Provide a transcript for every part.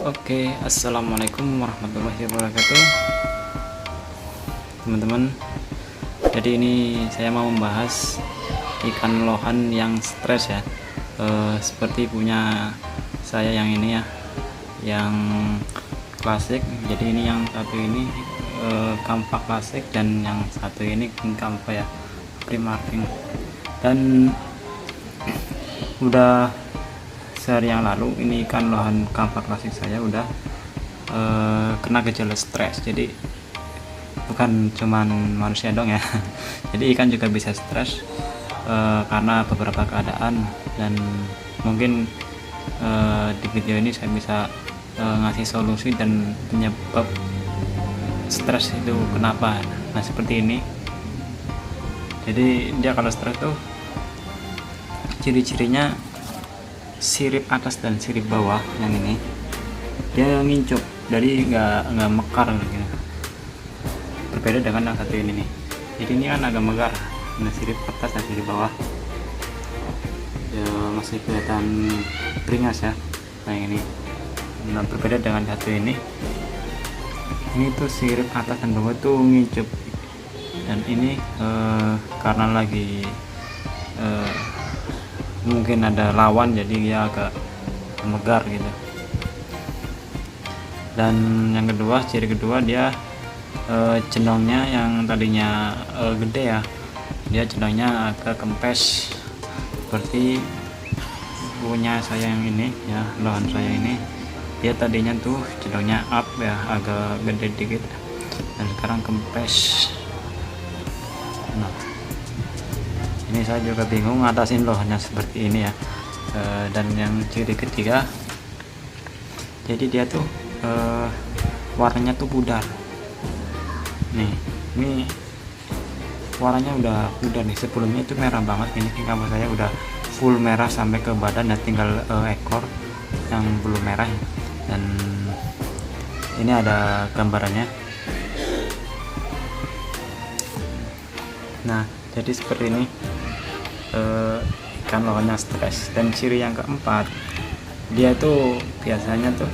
Oke, assalamualaikum warahmatullahi wabarakatuh, teman-teman. Jadi ini saya mau membahas ikan lohan yang stres ya, seperti punya saya yang ini ya, yang klasik. Jadi ini yang satu ini kampa klasik, dan yang satu ini king kampa ya, primarking. Dan udah sehari yang lalu ini ikan lohan kampa klasik saya udah kena gejala stres. Jadi bukan cuman manusia dong ya, jadi ikan juga bisa stres karena beberapa keadaan. Dan mungkin di video ini saya bisa ngasih solusi dan penyebab stres itu kenapa. Nah, seperti ini. Jadi dia kalau stres tuh ciri-cirinya sirip atas dan sirip bawah yang ini dia ngincup, jadi nggak mekar gitu. Berbeda dengan yang satu ini nih, jadi ini kan agak mekar. Nah, sirip atas dan sirip bawah ya masih kelihatan beringas ya. Nah, ini nah, berbeda dengan satu ini tuh sirip atas dan bawah tuh ngincup. Dan ini karena lagi mungkin ada lawan, jadi dia agak megar gitu. Dan yang kedua, ciri kedua, dia jenongnya yang tadinya gede ya, dia jenongnya agak kempes seperti punya saya yang ini ya, lohan saya ini. Dia tadinya tuh jenongnya up ya, agak gede dikit, dan sekarang kempes. Nah, ini saya juga bingung ngatasin lohannya seperti ini ya. Dan yang ciri ketiga, jadi dia tuh warnanya tuh pudar nih. Ini warnanya udah pudar nih, sebelumnya itu merah banget. Ini kamera saya udah full merah sampai ke badan, dan tinggal ekor yang belum merah. Dan ini ada gambarannya. Nah, jadi seperti ini ikan lohannya stres. Dan ciri yang keempat, dia tuh biasanya tuh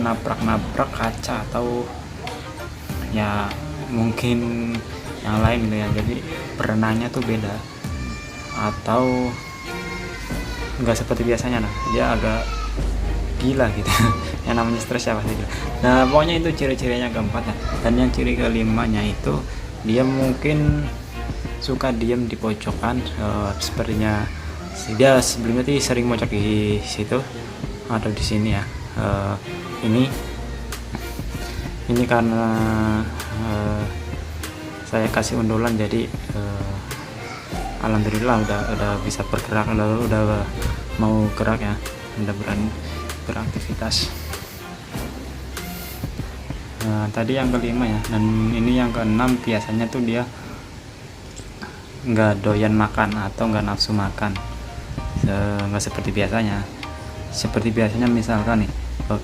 nabrak-nabrak kaca, atau ya mungkin yang lain gitu ya. Jadi berenangnya tuh beda, atau enggak seperti biasanya. Nah, dia agak gila gitu. Yang namanya stres ya pasti gila. Nah, pokoknya itu ciri-cirinya keempat ya. Dan yang ciri kelimanya itu, dia mungkin suka diam di pojokan. Sepertinya dia sebelumnya sih sering mocok di situ atau di sini ya. Ini karena saya kasih undulan, jadi alhamdulillah udah bisa bergerak, udah mau gerak ya, udah berani beraktivitas. Tadi yang kelima ya. Dan ini yang keenam, biasanya tuh dia nggak doyan makan atau nggak nafsu makan, nggak seperti biasanya. Seperti biasanya misalkan nih,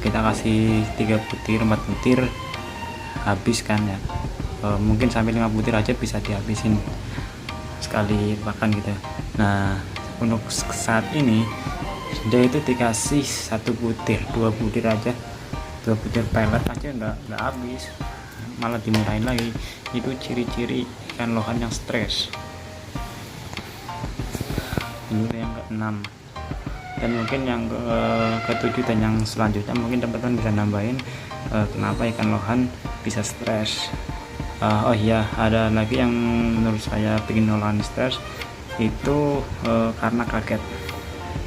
kita kasih 3 butir 4 butir habis kan ya, mungkin sampai 5 butir aja bisa dihabisin sekali makan gitu. Nah, untuk saat ini dia itu dikasih 1 butir 2 butir aja, 2 butir pelet aja nggak habis, malah dimurahin lagi. Itu ciri-ciri ikan lohan yang stres. Ini yang ke-6. Dan mungkin yang ke-7 dan yang selanjutnya mungkin teman-teman bisa nambahin kenapa ikan lohan bisa stres. Oh iya, ada lagi yang menurut saya bikin lohan stres itu karena kaget.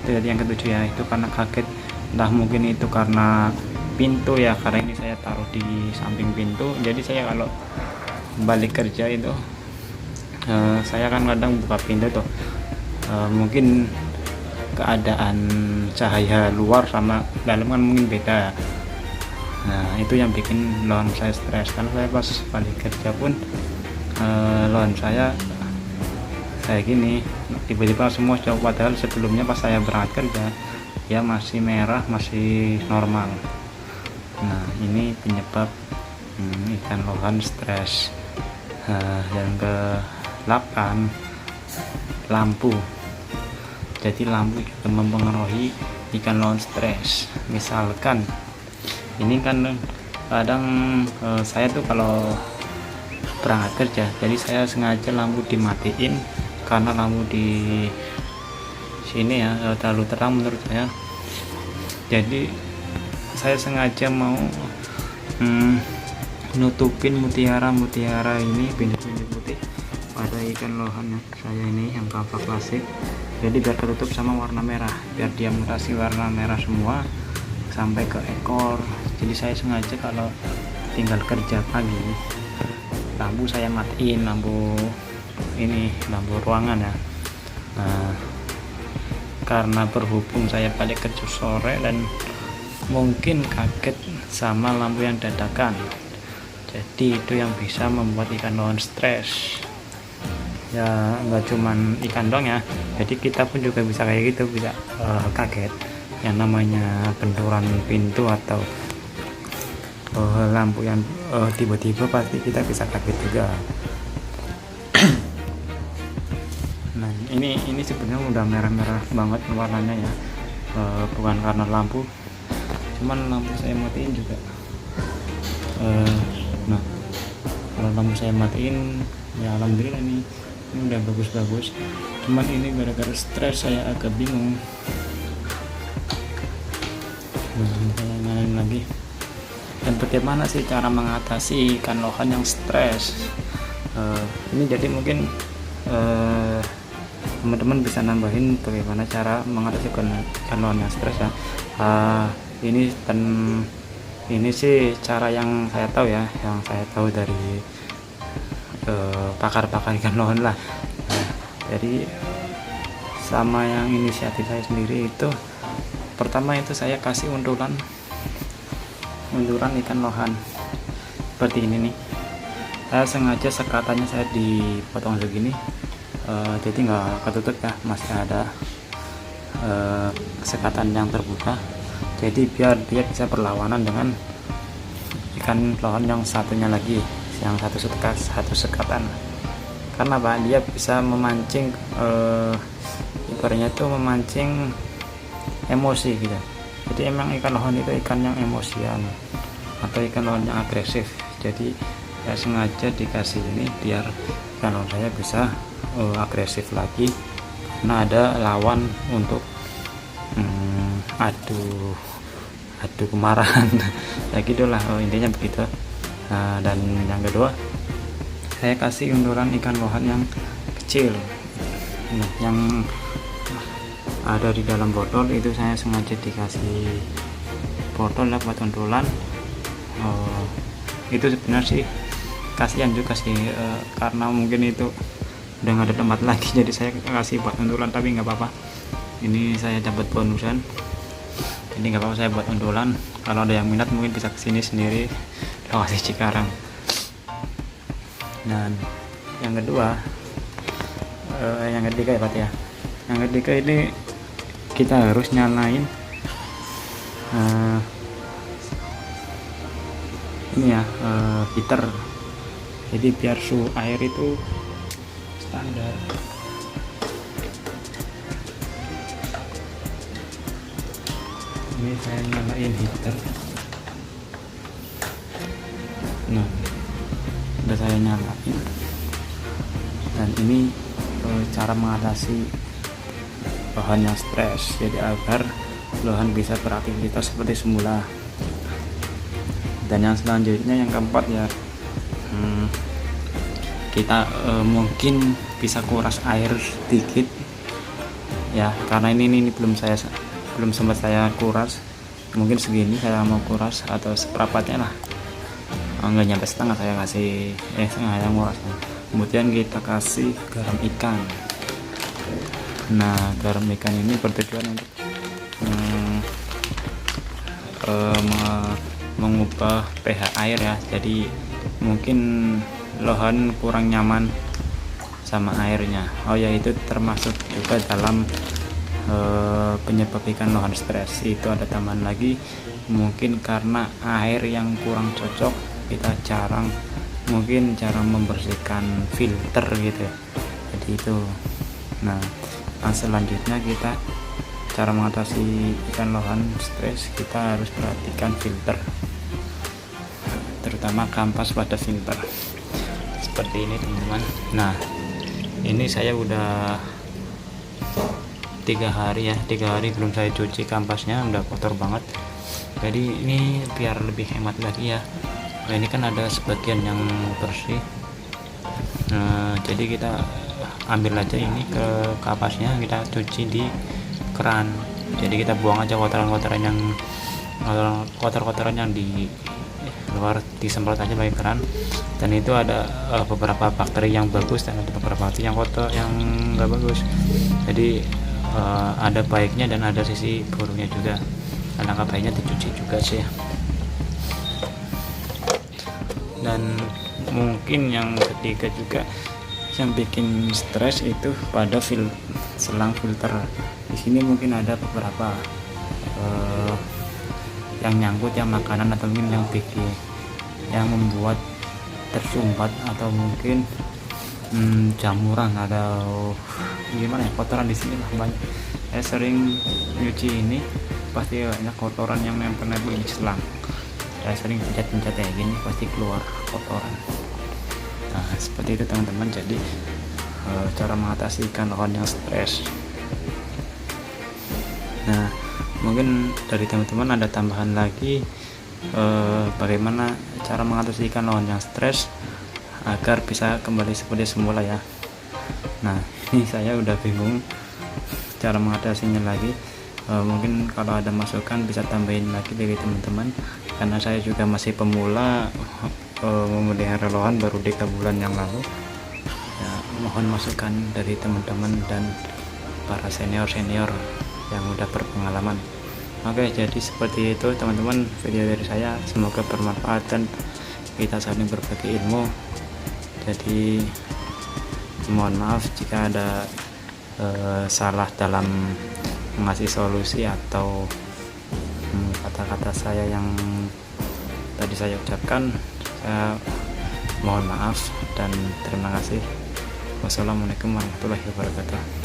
Jadi yang ke-7 ya, itu karena kaget. Entah mungkin itu karena pintu ya, karena ini saya taruh di samping pintu. Jadi saya kalau balik kerja itu saya kan kadang buka pintu tuh, mungkin keadaan cahaya luar sama dalam kan mungkin beda. Nah, itu yang bikin lohan saya stres. Karena saya pas balik kerja pun lohan saya kayak gini, tiba-tiba semua jauh, padahal sebelumnya pas saya berangkat kerja ya masih merah, masih normal. Nah, ini penyebab ikan lohan stres. Yang ke-8, lampu. Jadi lampu juga mempengaruhi ikan lohan stres. Misalkan Ini kan kadang saya tuh kalau berangkat kerja, jadi saya sengaja lampu dimatiin karena lampu di sini ya terlalu terang menurut saya. Jadi saya sengaja mau nutupin mutiara ini, bintik-bintik putih pada ikan lohan saya ini yang kava klasik. Jadi biar tertutup sama warna merah, biar dia mutasi warna merah semua sampai ke ekor. Jadi saya sengaja kalau tinggal kerja pagi, lampu saya matiin, lampu ruangan ya. Nah, karena berhubung saya balik kerja sore dan mungkin kaget sama lampu yang dadakan, jadi itu yang bisa membuat ikan lohan stres. Ya nggak cuman ikan dong ya, jadi kita pun juga bisa kayak gitu, bisa kaget. Yang namanya benturan pintu atau lampu yang tiba-tiba pasti kita bisa kaget juga. Nah ini sebenarnya udah merah-merah banget warnanya ya, bukan karena lampu, cuman lampu saya matiin juga. Nah kalau lampu saya matiin ya alhamdulillah ini udah bagus-bagus, cuman ini gara-gara stres saya agak bingung. Nah, saya nyalain lagi. Dan bagaimana sih cara mengatasi ikan lohan yang stres? Ini jadi mungkin teman-teman bisa nambahin bagaimana cara mengatasi ikan lohan yang stres ya. Ini sih cara yang saya tahu ya, yang saya tahu dari pakar-pakar ikan lohan lah. Nah, jadi sama yang inisiatif saya sendiri itu, pertama itu saya kasih unduran ikan lohan seperti ini nih. Saya sengaja sekatannya saya dipotong segini, jadi nggak ketutup ya, masih ada sekatan yang terbuka, jadi biar dia bisa berlawanan dengan ikan lohan yang satunya lagi, yang satu sekatan. Karena Pak, dia bisa memancing, ibaratnya itu memancing emosi gitu. Jadi emang ikan lohan itu ikan yang emosian atau ikan lohan yang agresif. Jadi saya sengaja dikasih ini biar ikan lohan saya bisa agresif lagi, karena ada lawan untuk adu kemarahan. Ya gitulah, intinya begitu. Nah, dan yang kedua saya kasih unduran ikan lohan yang kecil, yang ada di dalam botol itu. Saya sengaja dikasih botol ya buat unduran. Itu sebenarnya sih kasihan juga sih, karena mungkin itu udah nggak ada tempat lagi, jadi saya kasih buat unduran, tapi nggak apa-apa, ini saya dapat bonusan, jadi nggak apa-apa saya buat unduran. Kalau ada yang minat mungkin bisa kesini sendiri, lokasi Cikarang. Dan yang kedua, yang ketiga ya Pak ya, yang ketiga ini kita harus nyalain ini ya, heater, jadi biar suhu air itu standar. Ini saya nyalain heater. Nah, udah saya nyalain, dan ini cara mengatasi lohan yang stres, jadi agar lohan bisa beraktivitas seperti semula. Dan yang selanjutnya, yang keempat ya, kita mungkin bisa kuras air sedikit ya, karena ini belum sempat saya kuras. Mungkin segini saya mau kuras atau seperempatnya lah, nggak nyampe setengah saya kasih, setengah yang kuras. Kemudian kita kasih garam ikan. Nah, garam ikan ini bertujuan untuk mengubah pH air ya, jadi mungkin lohan kurang nyaman sama airnya. Oh ya, itu termasuk juga dalam penyebab ikan lohan stres. Itu ada tambahan lagi, mungkin karena air yang kurang cocok, kita jarang membersihkan filter gitu ya, jadi itu. Nah, selanjutnya kita cara mengatasi ikan lohan stres, kita harus perhatikan filter, terutama kampas pada filter seperti ini teman-teman. Nah ini saya udah 3 hari ya, 3 hari belum saya cuci kampasnya, udah kotor banget. Jadi ini biar lebih hemat lagi ya. Nah ini kan ada sebagian yang bersih, jadi kita ambil aja ini ke kapasnya, kita cuci di keran. Jadi kita buang aja kotoran-kotoran yang di luar, disemprot aja pakai keran. Dan itu ada beberapa bakteri yang bagus dan ada beberapa bakteri yang kotor, yang nggak bagus. Jadi ada baiknya dan ada sisi buruknya juga. Alangkah baiknya dicuci juga sih. Dan mungkin yang ketiga juga yang bikin stres itu pada selang filter. Di sini mungkin ada beberapa yang nyangkut, yang makanan atau mungkin yang membuat tersumbat, atau mungkin jamuran atau gimana ya, kotoran di sini lah banyak. Saya sering nyuci ini pasti banyak kotoran yang nempel-nempel di selang. Saya sering pencet-pencet kayak gini pasti keluar kotoran. Nah seperti itu teman-teman. Jadi cara mengatasi ikan lohan yang stres. Nah mungkin dari teman-teman ada tambahan lagi bagaimana cara mengatasi ikan lohan yang stres agar bisa kembali seperti semula ya. Nah ini saya udah bingung cara mengatasinya lagi. Mungkin kalau ada masukan bisa tambahin lagi dari teman-teman, karena saya juga masih pemula memelihara lohan, baru 3 bulan yang lalu ya. Mohon masukan dari teman-teman dan para senior yang udah berpengalaman. Oke, jadi seperti itu teman-teman video dari saya, semoga bermanfaat dan kita saling berbagi ilmu. Jadi mohon maaf jika ada salah dalam mengasih solusi atau kata-kata saya yang tadi saya ucapkan. Saya mohon maaf dan terima kasih. Wassalamualaikum warahmatullahi wabarakatuh.